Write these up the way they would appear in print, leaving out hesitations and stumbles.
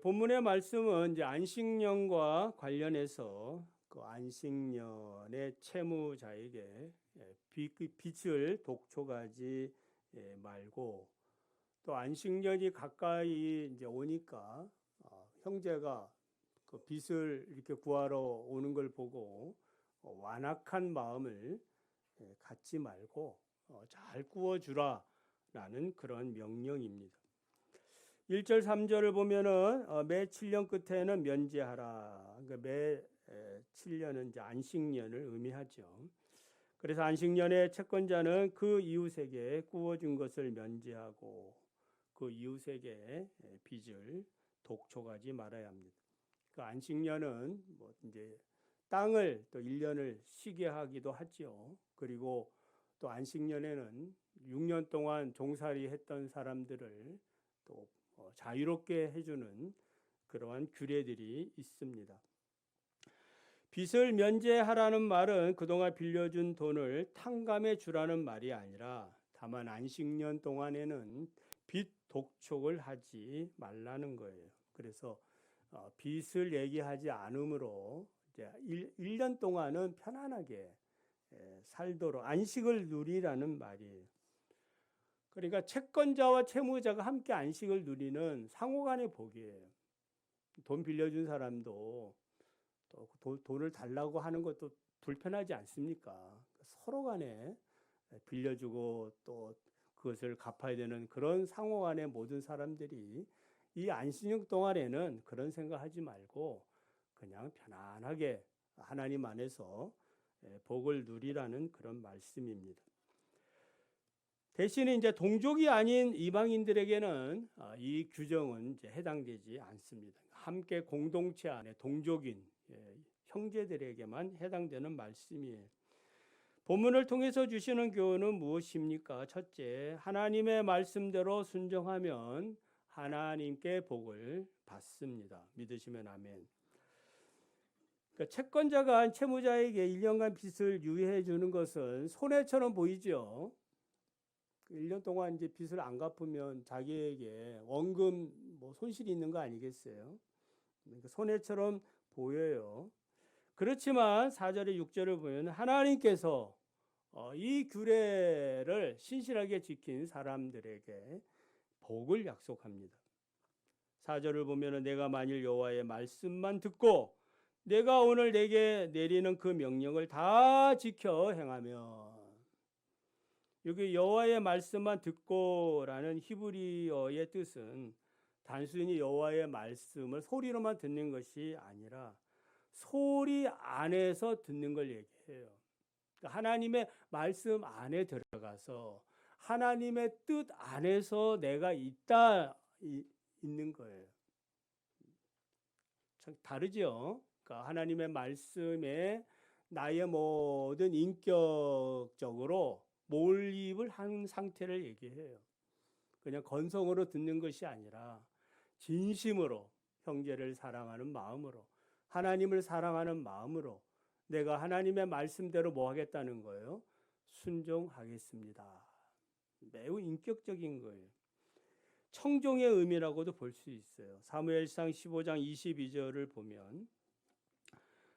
본문의 말씀은 이제 안식년과 관련해서 그 안식년의 채무자에게 빚을 독촉하지 말고, 또 안식년이 가까이 이제 오니까 형제가 그 빚을 이렇게 구하러 오는 걸 보고 완악한 마음을 갖지 말고 잘 구워주라라는 그런 명령입니다. 1절 3절을 보면은 매 7년 끝에는 면제하라. 그러니까 매 7년은 이제 안식년을 의미하죠. 그래서 안식년의 채권자는 그 이웃에게 구워준 것을 면제하고 그 이웃에게 빚을 독촉하지 말아야 합니다. 그 안식년은 뭐 이제 땅을 또 1년을 쉬게 하기도 하죠. 그리고 또 안식년에는 6년 동안 종살이 했던 사람들을 또 자유롭게 해주는 그러한 규례들이 있습니다. 빚을 면제하라는 말은 그동안 빌려준 돈을 탕감해 주라는 말이 아니라 다만 안식년 동안에는 빚 독촉을 하지 말라는 거예요. 그래서 빚을 얘기하지 않으므로 이제 1년 동안은 편안하게 살도록 안식을 누리라는 말이에요. 그러니까 채권자와 채무자가 함께 안식을 누리는 상호간의 복이에요. 돈 빌려준 사람도 또 돈을 달라고 하는 것도 불편하지 않습니까? 서로 간에 빌려주고 또 그것을 갚아야 되는 그런 상호간의 모든 사람들이 이 안식년 동안에는 그런 생각하지 말고 그냥 편안하게 하나님 안에서 복을 누리라는 그런 말씀입니다. 대신에 이제 동족이 아닌 이방인들에게는 이 규정은 이제 해당되지 않습니다. 함께 공동체 안에 동족인 형제들에게만 해당되는 말씀이에요. 본문을 통해서 주시는 교훈은 무엇입니까? 첫째, 하나님의 말씀대로 순종하면 하나님께 복을 받습니다. 믿으시면 아멘. 그러니까 채권자가 채무자에게 1년간 빚을 유예해 주는 것은 손해처럼 보이죠. 1년 동안 이제 빚을 안 갚으면 자기에게 원금 뭐 손실이 있는 거 아니겠어요? 그러니까 손해처럼 보여요. 그렇지만 4절에 6절을 보면 하나님께서 이 규례를 신실하게 지킨 사람들에게 복을 약속합니다. 4절을 보면 내가 만일 여호와의 말씀만 듣고 내가 오늘 내게 내리는 그 명령을 다 지켜 행하면, 여기 여호와의 말씀만 듣고라는 히브리어의 뜻은 단순히 여호와의 말씀을 소리로만 듣는 것이 아니라 소리 안에서 듣는 걸 얘기해요. 하나님의 말씀 안에 들어가서 하나님의 뜻 안에서 내가 있는 거예요. 참 다르죠. 그러니까 하나님의 말씀에 나의 모든 인격적으로 몰입을 한 상태를 얘기해요. 그냥 건성으로 듣는 것이 아니라 진심으로 형제를 사랑하는 마음으로, 하나님을 사랑하는 마음으로 내가 하나님의 말씀대로 뭐 하겠다는 거예요? 순종하겠습니다. 매우 인격적인 거예요. 청종의 의미라고도 볼 수 있어요. 사무엘상 15장 22절을 보면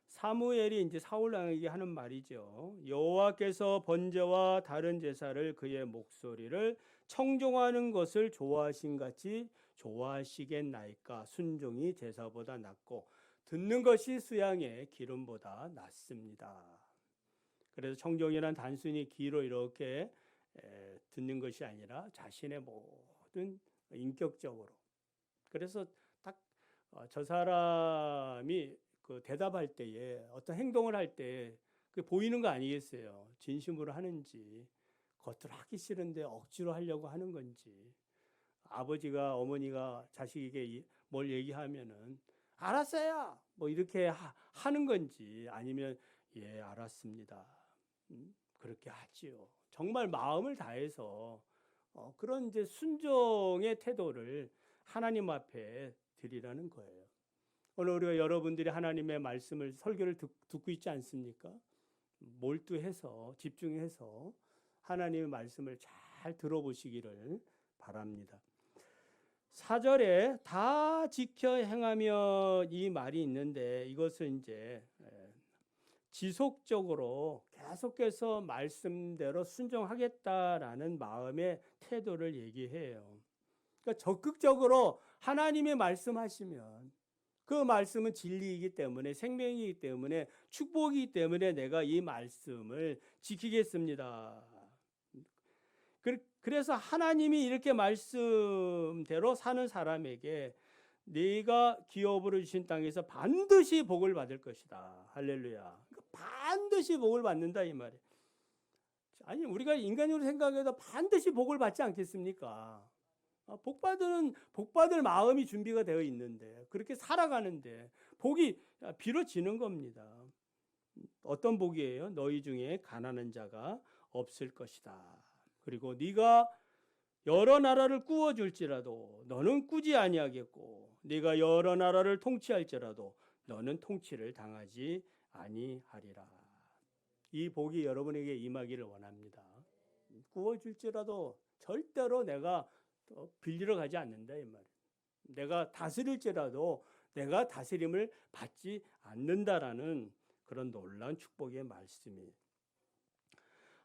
사무엘이 이제 사울 왕에게 하는 말이죠. 여호와께서 번제와 다른 제사를 그의 목소리를 청종하는 것을 좋아하신 같이 좋아하시겠나이까. 순종이 제사보다 낫고 듣는 것이 수양의 기름보다 낫습니다. 그래서 청종이란 단순히 귀로 이렇게 듣는 것이 아니라 자신의 모든 인격적으로. 그래서 딱 저 사람이 그 대답할 때에 어떤 행동을 할 때 그 보이는 거 아니겠어요? 진심으로 하는지, 겉으로 하기 싫은데 억지로 하려고 하는 건지. 아버지가 어머니가 자식에게 뭘 얘기하면은 알았어요. 뭐 이렇게 하는 건지, 아니면 예, 알았습니다. 그렇게 하지요. 정말 마음을 다해서 그런 이제 순종의 태도를 하나님 앞에 드리라는 거예요. 오늘 우리가 여러분들이 하나님의 말씀을 설교를 듣고 있지 않습니까? 몰두해서 집중해서 하나님의 말씀을 잘 들어보시기를 바랍니다. 4절에 다 지켜 행하며 이 말이 있는데 이것은 이제 지속적으로 계속해서 말씀대로 순종하겠다라는 마음의 태도를 얘기해요. 그러니까 적극적으로 하나님의 말씀하시면 그 말씀은 진리이기 때문에 생명이기 때문에 축복이기 때문에 내가 이 말씀을 지키겠습니다. 그래서 하나님이 이렇게 말씀대로 사는 사람에게 네가 기업으로 주신 땅에서 반드시 복을 받을 것이다. 할렐루야. 반드시 복을 받는다 이 말이에요. 아니 우리가 인간으로 생각해도 반드시 복을 받지 않겠습니까? 복받을 마음이 준비가 되어 있는데 그렇게 살아가는데 복이 비로지는 겁니다. 어떤 복이에요? 너희 중에 가난한 자가 없을 것이다. 그리고 네가 여러 나라를 꾸어 줄지라도 너는 꾸지 아니하겠고 네가 여러 나라를 통치할지라도 너는 통치를 당하지 아니하리라. 이 복이 여러분에게 임하기를 원합니다. 꾸어 줄지라도 절대로 내가 빌리러 가지 않는다 이 말이에요. 내가 다스릴지라도 내가 다스림을 받지 않는다라는 그런 놀라운 축복의 말씀이에요.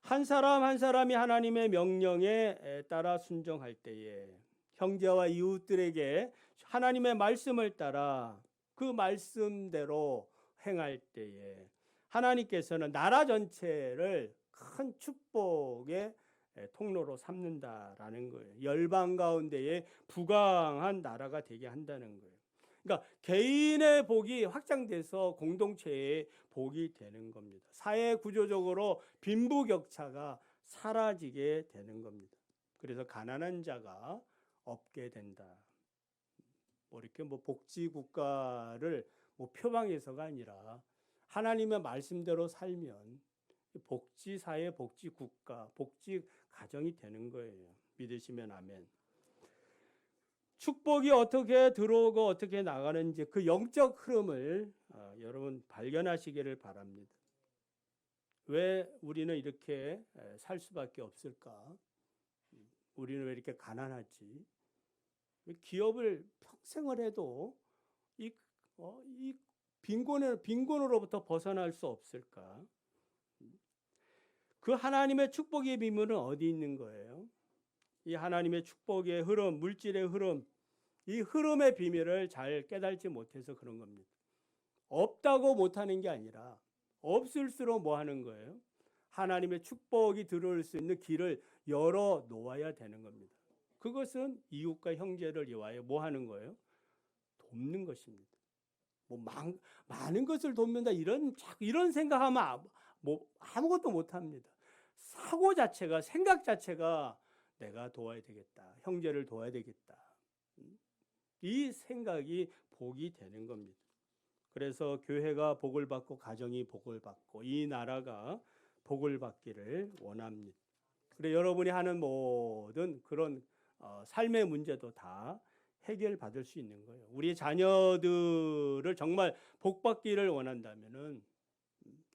한 사람 한 사람이 하나님의 명령에 따라 순종할 때에 형제와 이웃들에게 하나님의 말씀을 따라 그 말씀대로 행할 때에 하나님께서는 나라 전체를 큰 축복의 통로로 삼는다라는 거예요. 열방 가운데에 부강한 나라가 되게 한다는 거예요. 그러니까 개인의 복이 확장돼서 공동체의 복이 되는 겁니다. 사회 구조적으로 빈부격차가 사라지게 되는 겁니다. 그래서 가난한 자가 없게 된다. 이렇게 복지 국가를 표방해서가 아니라 하나님의 말씀대로 살면 복지 사회, 복지 국가, 복지 가정이 되는 거예요. 믿으시면 아멘. 축복이 어떻게 들어오고 어떻게 나가는지 그 영적 흐름을 여러분 발견하시기를 바랍니다. 왜 우리는 이렇게 살 수밖에 없을까? 우리는 왜 이렇게 가난하지? 왜 기업을 평생을 해도 이 빈곤으로부터 벗어날 수 없을까? 그 하나님의 축복의 비밀은 어디 있는 거예요? 이 하나님의 축복의 흐름, 물질의 흐름, 이 흐름의 비밀을 잘 깨달지 못해서 그런 겁니다. 없다고 못하는 게 아니라 없을수록 뭐 하는 거예요? 하나님의 축복이 들어올 수 있는 길을 열어 놓아야 되는 겁니다. 그것은 이웃과 형제를 위하여 뭐 하는 거예요? 돕는 것입니다. 많은 것을 돕는다 이런 생각하면 아무것도 못합니다. 사고 자체가, 생각 자체가 내가 도와야 되겠다. 형제를 도와야 되겠다. 이 생각이 복이 되는 겁니다. 그래서 교회가 복을 받고 가정이 복을 받고 이 나라가 복을 받기를 원합니다. 그래 여러분이 하는 모든 그런 삶의 문제도 다 해결받을 수 있는 거예요. 우리 자녀들을 정말 복 받기를 원한다면은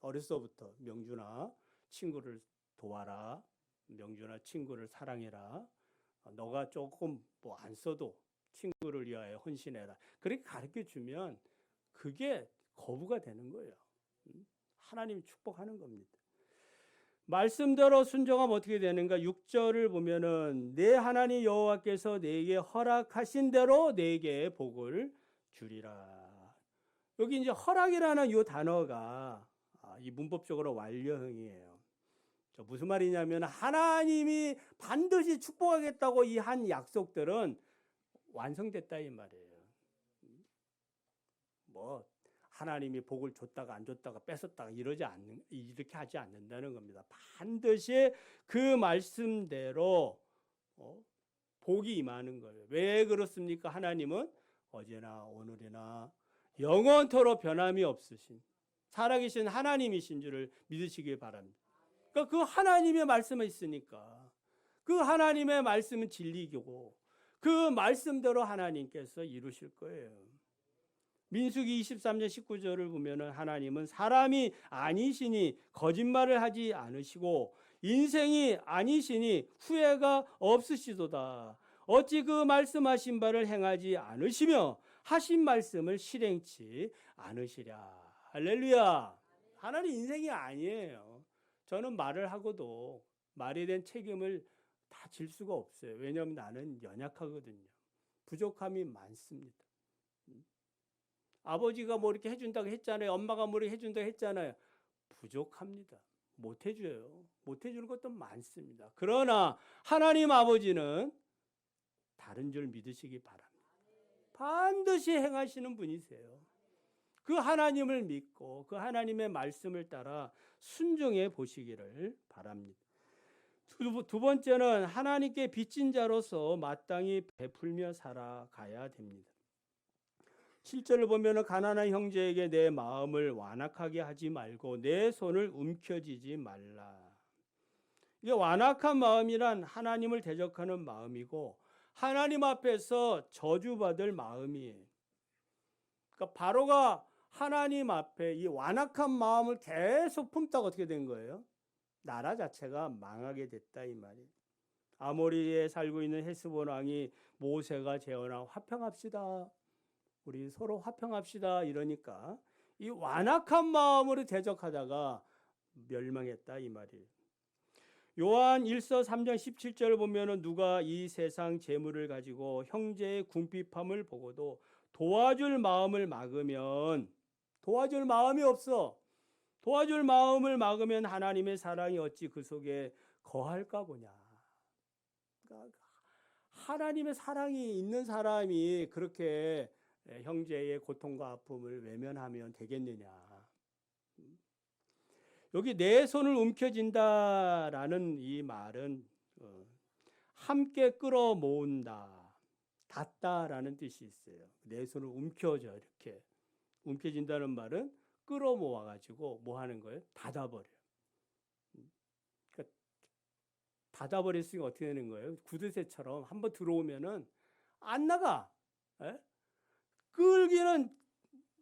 어려서부터 명준아 친구를 도와라. 명준아 친구를 사랑해라. 너가 조금 안 써도 친구를 위하여 헌신해라. 그렇게 가르쳐 주면 그게 거부가 되는 거예요. 하나님이 축복하는 겁니다. 말씀대로 순종하면 어떻게 되는가? 6절을 보면은 내 하나님 여호와께서 내게 허락하신 대로 내게 복을 주리라. 여기 이제 허락이라는 이 단어가 이 문법적으로 완료형이에요. 무슨 말이냐면 하나님이 반드시 축복하겠다고 이 한 약속들은 완성됐다 이 말이에요. 하나님이 복을 줬다가 안 줬다가 뺏었다가 이렇게 하지 않는다는 겁니다. 반드시 그 말씀대로 복이 임하는 거예요. 왜 그렇습니까? 하나님은 어제나 오늘이나 영원토록 변함이 없으신 살아계신 하나님이신 줄을 믿으시길 바랍니다. 그러니까 그 하나님의 말씀이 있으니까 그 하나님의 말씀은 진리이고 그 말씀대로 하나님께서 이루실 거예요. 민수기 23장 19절을 보면은 하나님은 사람이 아니시니 거짓말을 하지 않으시고 인생이 아니시니 후회가 없으시도다. 어찌 그 말씀하신 바를 행하지 않으시며 하신 말씀을 실행치 않으시랴. 할렐루야. 하나님 인생이 아니에요. 저는 말을 하고도 말에 대한 책임을 다 질 수가 없어요. 왜냐하면 나는 연약하거든요. 부족함이 많습니다. 아버지가 뭐 이렇게 해준다고 했잖아요. 엄마가 뭐 이렇게 해준다고 했잖아요. 부족합니다. 못 해줘요. 못 해주는 것도 많습니다. 그러나 하나님 아버지는 다른 줄 믿으시기 바랍니다. 반드시 행하시는 분이세요. 그 하나님을 믿고 그 하나님의 말씀을 따라 순종해 보시기를 바랍니다. 두 번째는 하나님께 빚진 자로서 마땅히 베풀며 살아가야 됩니다. 7절을 보면 가난한 형제에게 내 마음을 완악하게 하지 말고 내 손을 움켜쥐지 말라. 이게 완악한 마음이란 하나님을 대적하는 마음이고 하나님 앞에서 저주받을 마음이에요. 그러니까 바로가 하나님 앞에 이 완악한 마음을 계속 품다가 어떻게 된 거예요? 나라 자체가 망하게 됐다 이 말이에요. 아모리에 살고 있는 헤스본 왕이 모세가 재어나 화평합시다. 우리 서로 화평합시다 이러니까 이 완악한 마음으로 대적하다가 멸망했다 이 말이에요. 요한 1서 3장 17절을 보면은 누가 이 세상 재물을 가지고 형제의 궁핍함을 보고도 도와줄 마음을 막으면 도와줄 마음이 없어. 도와줄 마음을 막으면 하나님의 사랑이 어찌 그 속에 거할까 보냐. 그러니까 하나님의 사랑이 있는 사람이 그렇게 형제의 고통과 아픔을 외면하면 되겠느냐. 여기 내 손을 움켜쥔다라는 이 말은 함께 끌어모은다, 닫다라는 뜻이 있어요. 내 손을 움켜줘 이렇게. 움켜진다는 말은 끌어모아 가지고 뭐 하는 거예요? 닫아버려. 그러니까 닫아버렸으니까 어떻게 되는 거예요? 구두쇠처럼 한번 들어오면은 안 나가. 에? 끌기는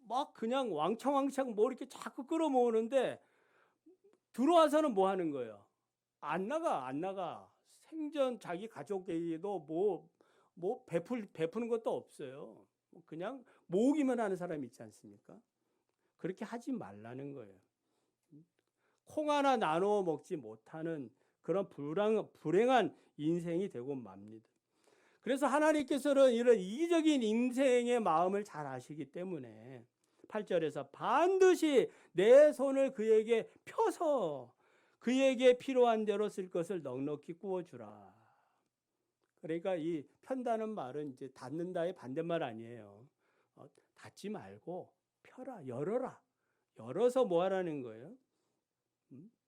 막 그냥 왕창왕창 뭐 이렇게 자꾸 끌어모으는데 들어와서는 뭐 하는 거예요? 안 나가. 생전 자기 가족에게도 뭐 베푸는 것도 없어요. 그냥 모으기만 하는 사람이 있지 않습니까? 그렇게 하지 말라는 거예요. 콩 하나 나누어 먹지 못하는 그런 불행한 인생이 되고 맙니다. 그래서 하나님께서는 이런 이기적인 인생의 마음을 잘 아시기 때문에 8절에서 반드시 내 손을 그에게 펴서 그에게 필요한 대로 쓸 것을 넉넉히 구워주라. 그러니까 이 편다는 말은 이제 닫는다의 반대말 아니에요. 닫지 말고 펴라, 열어라. 열어서 뭐 하라는 거예요?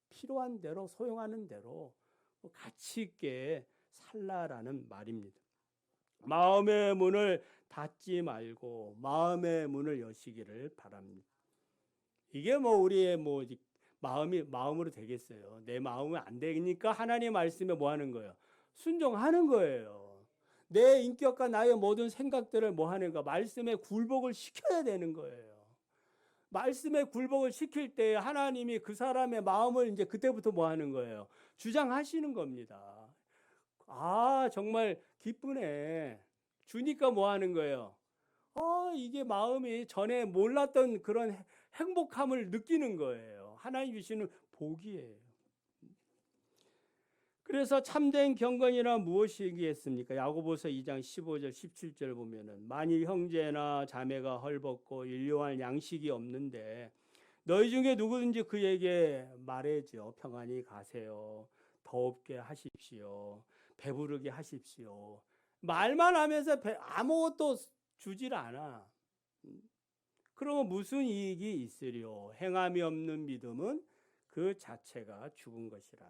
필요한 대로, 소용하는 대로 가치 있게 살라라는 말입니다. 마음의 문을 닫지 말고 마음의 문을 여시기를 바랍니다. 이게 뭐 우리의 뭐 마음으로 되겠어요. 내 마음은 안 되니까 하나님 말씀에 뭐 하는 거예요? 순종하는 거예요. 내 인격과 나의 모든 생각들을 뭐 하는 거? 말씀에 굴복을 시켜야 되는 거예요. 말씀에 굴복을 시킬 때 하나님이 그 사람의 마음을 이제 그때부터 뭐 하는 거예요? 주장하시는 겁니다. 아, 정말 기쁘네. 주니까 뭐 하는 거예요? 이게 마음이 전에 몰랐던 그런 행복함을 느끼는 거예요. 하나님 주시는 복이에요. 그래서 참된 경건이란 무엇이겠습니까? 야고보서 2장 15절 17절 보면은 만일 형제나 자매가 헐벗고 일용할 양식이 없는데 너희 중에 누구든지 그에게 말해줘 평안히 가세요. 더웁게 하십시오. 배부르게 하십시오. 말만 하면서 아무것도 주질 않아. 그러면 무슨 이익이 있으리요? 행함이 없는 믿음은 그 자체가 죽은 것이라.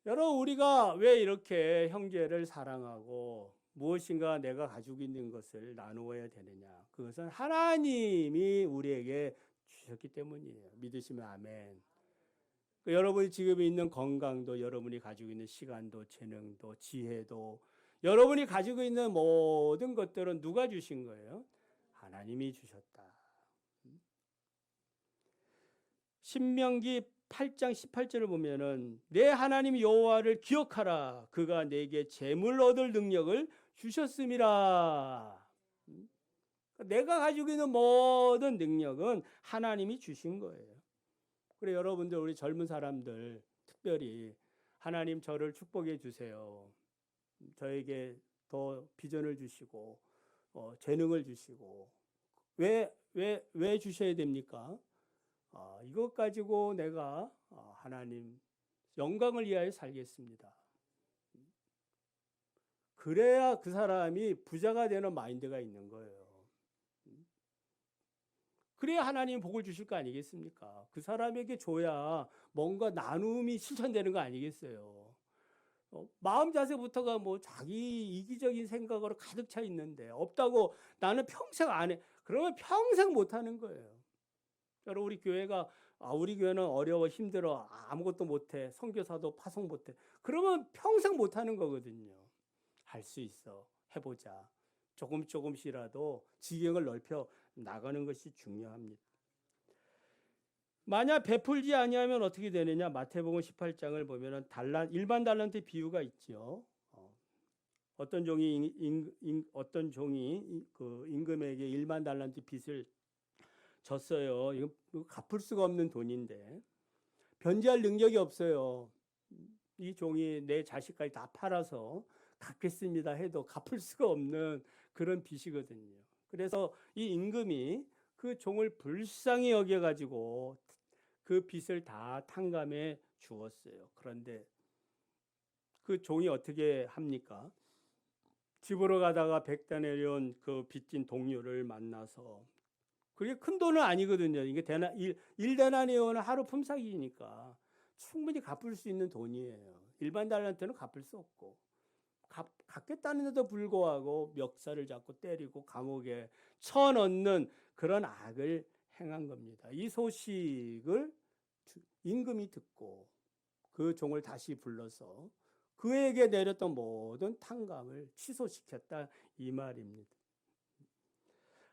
여러분 우리가 왜 이렇게 형제를 사랑하고 무엇인가 내가 가지고 있는 것을 나누어야 되느냐? 그것은 하나님이 우리에게 주셨기 때문이에요. 믿으시면 아멘. 여러분이 지금 있는 건강도, 여러분이 가지고 있는 시간도, 재능도, 지혜도, 여러분이 가지고 있는 모든 것들은 누가 주신 거예요? 하나님이 주셨다. 신명기 8장 18절을 보면은 내 하나님 여호와를 기억하라. 그가 내게 재물 얻을 능력을 주셨음이라. 내가 가지고 있는 모든 능력은 하나님이 주신 거예요. 그래 여러분들, 우리 젊은 사람들 특별히 하나님 저를 축복해 주세요. 저에게 더 비전을 주시고 재능을 주시고 왜 주셔야 됩니까? 이것 가지고 내가 하나님 영광을 위하여 살겠습니다. 그래야 그 사람이 부자가 되는 마인드가 있는 거예요. 그래야 하나님 복을 주실 거 아니겠습니까? 그 사람에게 줘야 뭔가 나눔이 실천되는 거 아니겠어요? 마음 자세부터가 뭐 자기 이기적인 생각으로 가득 차 있는데, 없다고 나는 평생 안 해. 그러면 평생 못 하는 거예요. 여러분, 우리 교회는 어려워 힘들어 아무것도 못해, 선교사도 파송 못해. 그러면 평생 못 하는 거거든요. 할 수 있어, 해보자. 조금씩이라도 지경을 넓혀 나가는 것이 중요합니다. 만약 베풀지 아니하면 어떻게 되느냐? 마태복음 18장을 보면은 일반 달란트 비유가 있죠. 어떤 종이 그 임금에게 일반 달란트 빚을 졌어요. 이거 갚을 수가 없는 돈인데 변제할 능력이 없어요. 이 종이 내 자식까지 다 팔아서 갚겠습니다 해도 갚을 수가 없는 그런 빚이거든요. 그래서 이 임금이 그 종을 불쌍히 여겨가지고 그 빚을 다 탕감해 주었어요. 그런데 그 종이 어떻게 합니까? 집으로 가다가 백다네리온 그 빚진 동료를 만나서, 그게 큰 돈은 아니거든요. 이게 1데나리온은 하루 품삯이니까 충분히 갚을 수 있는 돈이에요. 일반 달란트는 갚을 수 없고, 갚겠다는데도 불구하고 멱살을 잡고 때리고 감옥에 쳐넣는 그런 악을 행한 겁니다. 이 소식을 임금이 듣고 그 종을 다시 불러서 그에게 내렸던 모든 탕감을 취소시켰다, 이 말입니다.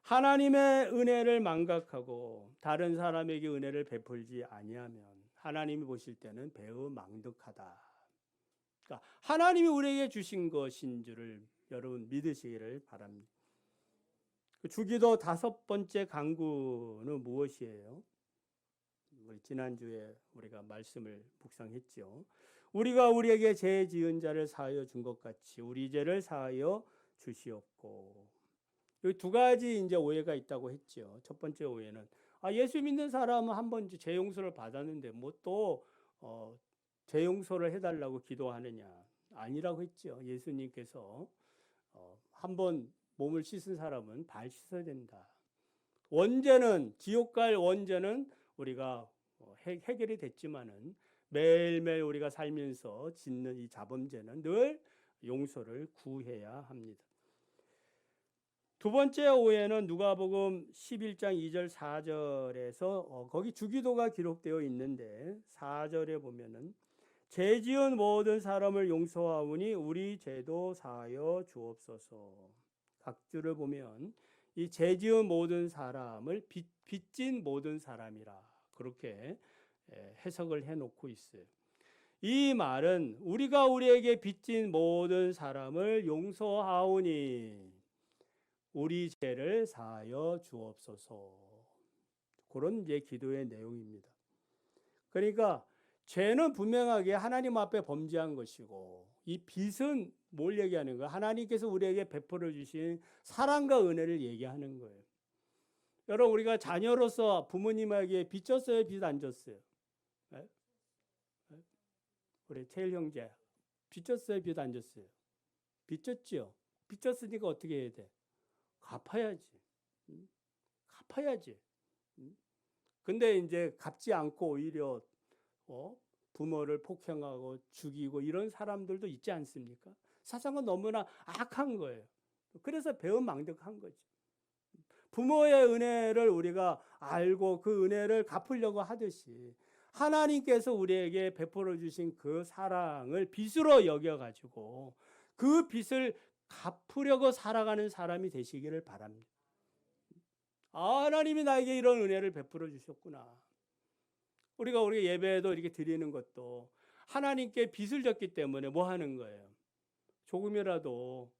하나님의 은혜를 망각하고 다른 사람에게 은혜를 베풀지 아니하면 하나님이 보실 때는 매우 망득하다. 그러니까 하나님이 우리에게 주신 것인 줄을 여러분 믿으시기를 바랍니다. 주기도 5번째 강구는 무엇이에요? 지난주에 우리가 말씀을 묵상했죠. 우리가 우리에게 죄 지은 자를 사하여 준 것 같이 우리 죄를 사하여 주시옵고. 여기 두 가지 이제 오해가 있다고 했죠. 첫 번째 오해는 예수 믿는 사람은 한번 죄 용서를 받았는데 뭐 또 죄 용서를 해달라고 기도하느냐? 아니라고 했죠. 예수님께서 한번 몸을 씻은 사람은 발 씻어야 된다. 원죄는, 지옥 갈 원죄는 우리가 해결이 됐지만은 매일매일 우리가 살면서 짓는 이 자범죄는 늘 용서를 구해야 합니다. 두 번째 오해는 누가복음 11장 2절 4절에서 거기 주기도가 기록되어 있는데 4절에 보면은 죄 지은 모든 사람을 용서하오니 우리 죄도 사하여 주옵소서. 각주를 보면 이 죄 지은 모든 사람을 빚진 모든 사람이라 그렇게 해석을 해놓고 있어요. 이 말은 우리가 우리에게 빚진 모든 사람을 용서하오니 우리 죄를 사하여 주옵소서. 그런 이제 기도의 내용입니다. 그러니까 죄는 분명하게 하나님 앞에 범죄한 것이고, 이 빚은 뭘 얘기하는 거예요? 하나님께서 우리에게 베풀어 주신 사랑과 은혜를 얘기하는 거예요. 여러분, 우리가 자녀로서 부모님에게 빚 졌어요, 빚 안 졌어요? 네? 우리 태일 형제 빚 졌어요, 빚 안 졌어요? 빚 졌죠. 빚 졌으니까 어떻게 해야 돼? 갚아야지. 갚아야지. 근데 이제 갚지 않고 오히려 부모를 폭행하고 죽이고 이런 사람들도 있지 않습니까? 사상은 너무나 악한 거예요. 그래서 배은망덕한 거죠. 부모의 은혜를 우리가 알고 그 은혜를 갚으려고 하듯이 하나님께서 우리에게 베풀어 주신 그 사랑을 빚으로 여겨가지고 그 빚을 갚으려고 살아가는 사람이 되시기를 바랍니다. 하나님이 나에게 이런 은혜를 베풀어 주셨구나. 우리가 예배에도 이렇게 드리는 것도 하나님께 빚을 졌기 때문에 뭐 하는 거예요? 조금이라도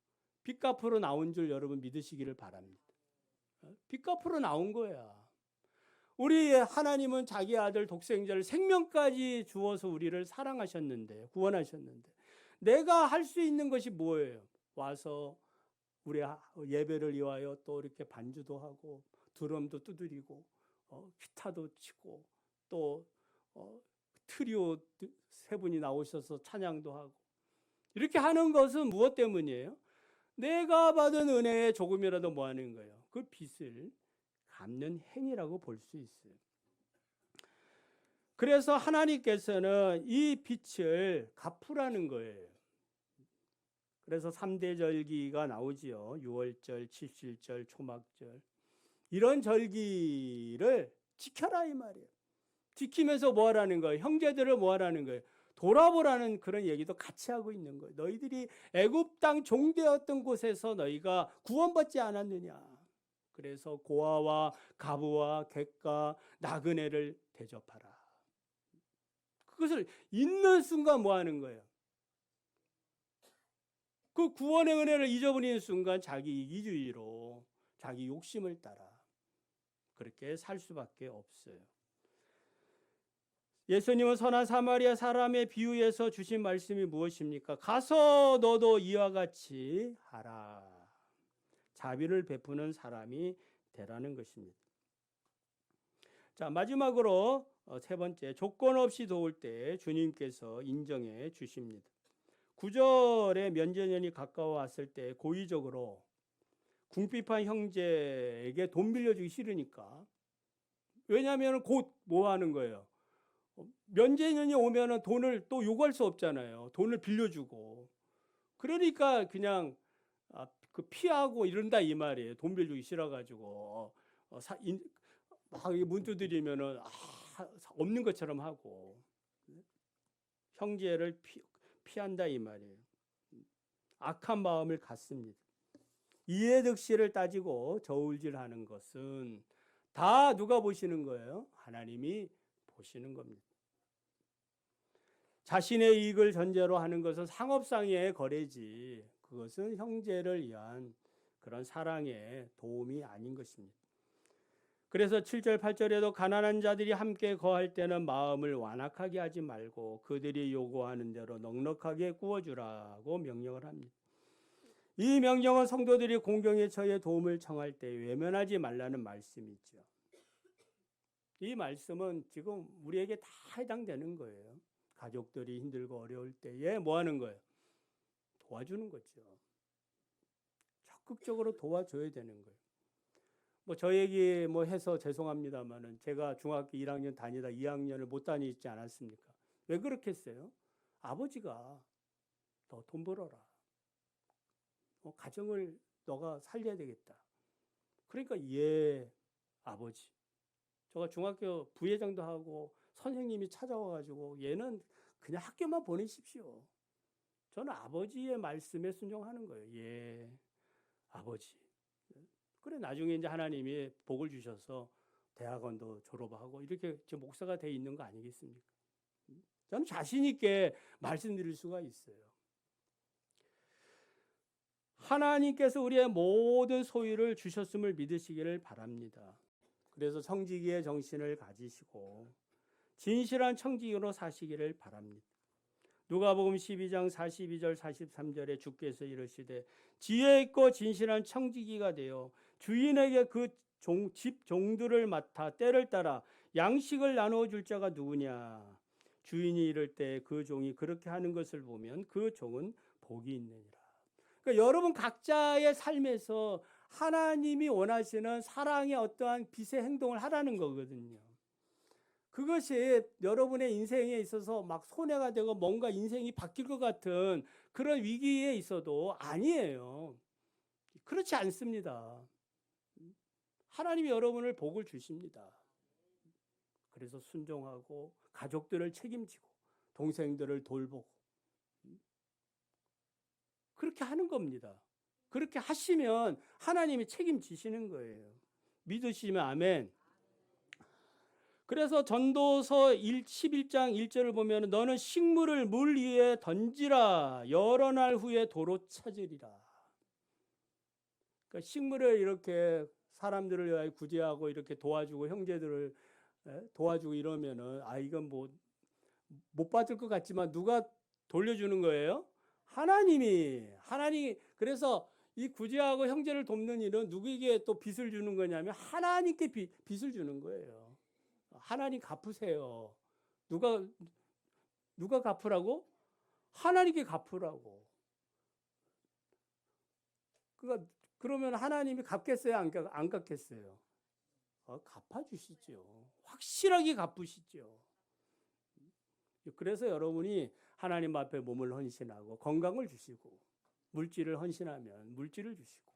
빚 갚으러 나온 줄 여러분 믿으시기를 바랍니다. 빚 갚으러 나온 거야. 우리 하나님은 자기 아들 독생자를 생명까지 주어서 우리를 사랑하셨는데, 구원하셨는데, 내가 할 수 있는 것이 뭐예요? 와서 우리 예배를 위하여 또 이렇게 반주도 하고 드럼도 두드리고 기타도 치고 또 트리오 세 분이 나오셔서 찬양도 하고 이렇게 하는 것은 무엇 때문이에요? 내가 받은 은혜에 조금이라도 뭐 하는 거예요? 그 빚을 갚는 행위라고 볼 수 있어요. 그래서 하나님께서는 이 빚을 갚으라는 거예요. 그래서 3대 절기가 나오지요. 유월절, 칠실절, 초막절. 이런 절기를 지켜라 이 말이에요. 지키면서 뭐 하라는 거예요? 형제들을 뭐 하라는 거예요? 돌아보라는 그런 얘기도 같이 하고 있는 거예요. 너희들이 애굽 땅 종되었던 곳에서 너희가 구원받지 않았느냐. 그래서 고아와 가부와 객과 나그네를 대접하라. 그것을 잊는 순간 뭐 하는 거예요? 그 구원의 은혜를 잊어버리는 순간 자기 이기주의로 자기 욕심을 따라 그렇게 살 수밖에 없어요. 예수님은 선한 사마리아 사람의 비유에서 주신 말씀이 무엇입니까? 가서 너도 이와 같이 하라. 자비를 베푸는 사람이 되라는 것입니다. 자, 마지막으로 세 번째, 조건 없이 도울 때 주님께서 인정해 주십니다. 9절에 면제년이 가까워왔을 때 고의적으로 궁핍한 형제에게 돈 빌려주기 싫으니까, 왜냐하면 곧 뭐 하는 거예요? 면제년이 오면은 돈을 또 요구할 수 없잖아요. 돈을 빌려주고. 그러니까 그냥 피하고 이런다 이 말이에요. 돈 빌려주기 싫어가지고 막 문 두드리면은 없는 것처럼 하고 형제를 피한다 이 말이에요. 악한 마음을 갖습니다. 이해득실을 따지고 저울질하는 것은 다 누가 보시는 거예요? 하나님이 보시는 겁니다. 자신의 이익을 전제로 하는 것은 상업상의 거래지 그것은 형제를 위한 그런 사랑의 도움이 아닌 것입니다. 그래서 7절 8절에도 가난한 자들이 함께 거할 때는 마음을 완악하게 하지 말고 그들이 요구하는 대로 넉넉하게 구워주라고 명령을 합니다. 이 명령은 성도들이 공경에 처해 도움을 청할 때 외면하지 말라는 말씀이죠. 이 말씀은 지금 우리에게 다 해당되는 거예요. 가족들이 힘들고 어려울 때에 뭐 하는 거예요? 도와주는 거죠. 적극적으로 도와줘야 되는 거예요. 저 얘기 해서 죄송합니다만은 제가 중학교 1학년 다니다 2학년을 못 다니지 않았습니까? 왜 그렇게 했어요? 아버지가 너 돈 벌어라. 가정을 너가 살려야 되겠다. 그러니까 예, 아버지. 제가 중학교 부회장도 하고 선생님이 찾아와가지고 얘는 그냥 학교만 보내십시오. 저는 아버지의 말씀에 순종하는 거예요. 예, 아버지. 그래 나중에 이제 하나님이 복을 주셔서 대학원도 졸업하고 이렇게 제 목사가 돼 있는 거 아니겠습니까? 저는 자신 있게 말씀드릴 수가 있어요. 하나님께서 우리의 모든 소유를 주셨음을 믿으시기를 바랍니다. 그래서 청지기의 정신을 가지시고 진실한 청지기로 사시기를 바랍니다. 누가복음 12장 42절 43절에 주께서 이르시되 지혜 있고 진실한 청지기가 되어 주인에게 그 집 종들을 맡아 때를 따라 양식을 나누어 줄 자가 누구냐. 주인이 이를 때 그 종이 그렇게 하는 것을 보면 그 종은 복이 있느니라. 그러니까 여러분 각자의 삶에서 하나님이 원하시는 사랑의 어떠한 빛의 행동을 하라는 거거든요. 그것이 여러분의 인생에 있어서 막 손해가 되고 뭔가 인생이 바뀔 것 같은 그런 위기에 있어도 아니에요. 그렇지 않습니다. 하나님이 여러분을 복을 주십니다. 그래서 순종하고 가족들을 책임지고 동생들을 돌보고 그렇게 하는 겁니다. 그렇게 하시면 하나님이 책임지시는 거예요. 믿으시면 아멘. 그래서 전도서 11장 1절을 보면 너는 식물을 물 위에 던지라 여러 날 후에 도로 찾으리라. 그러니까 식물을 이렇게 사람들을 위하여 구제하고 이렇게 도와주고 형제들을 도와주고 이러면은 이건 뭐 못 받을 것 같지만 누가 돌려주는 거예요? 하나님이. 그래서 이 구제하고 형제를 돕는 일은 누구에게 또 빚을 주는 거냐면 하나님께 빚을 주는 거예요. 하나님 갚으세요. 누가 갚으라고? 하나님께 갚으라고. 그러면 하나님이 갚겠어요? 안 갚겠어요? 갚아주시죠. 확실하게 갚으시죠. 그래서 여러분이 하나님 앞에 몸을 헌신하고 건강을 주시고 물질을 헌신하면 물질을 주시고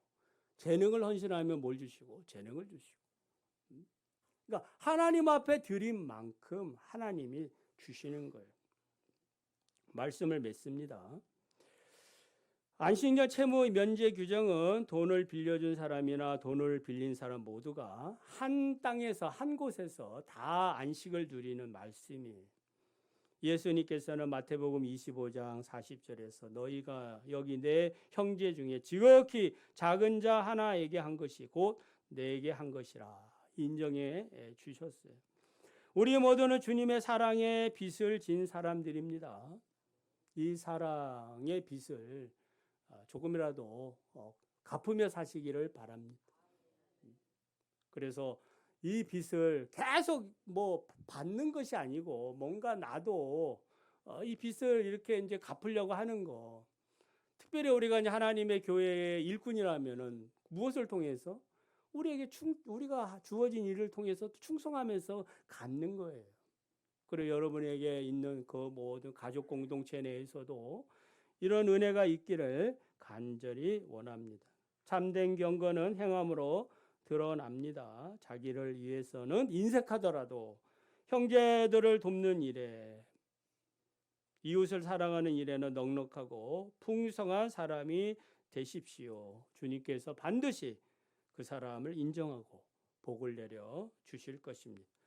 재능을 헌신하면 뭘 주시고 재능을 주시고. 그러니까 하나님 앞에 드린 만큼 하나님이 주시는 거예요. 말씀을 맺습니다. 안식년 채무 면제 규정은 돈을 빌려준 사람이나 돈을 빌린 사람 모두가 한 땅에서 한 곳에서 다 안식을 누리는 말씀이에요. 예수님께서는 마태복음 25장 40절에서 너희가 여기 내 형제 중에 지극히 작은 자 하나에게 한 것이 곧 내게 한 것이라 인정해 주셨어요. 우리 모두는 주님의 사랑에 빚을 진 사람들입니다. 이 사랑의 빚을 조금이라도 갚으며 사시기를 바랍니다. 그래서 이 빚을 계속 뭐 받는 것이 아니고 뭔가 나도 이 빚을 이렇게 이제 갚으려고 하는 거. 특별히 우리가 이제 하나님의 교회의 일꾼이라면은 무엇을 통해서 우리가 주어진 일을 통해서 충성하면서 갚는 거예요. 그리고 여러분에게 있는 그 모든 가족 공동체 내에서도 이런 은혜가 있기를 간절히 원합니다. 참된 경건은 행함으로 드러납니다. 자기를 위해서는 인색하더라도 형제들을 돕는 일에 이웃을 사랑하는 일에는 넉넉하고 풍성한 사람이 되십시오. 주님께서 반드시 그 사람을 인정하고 복을 내려 주실 것입니다.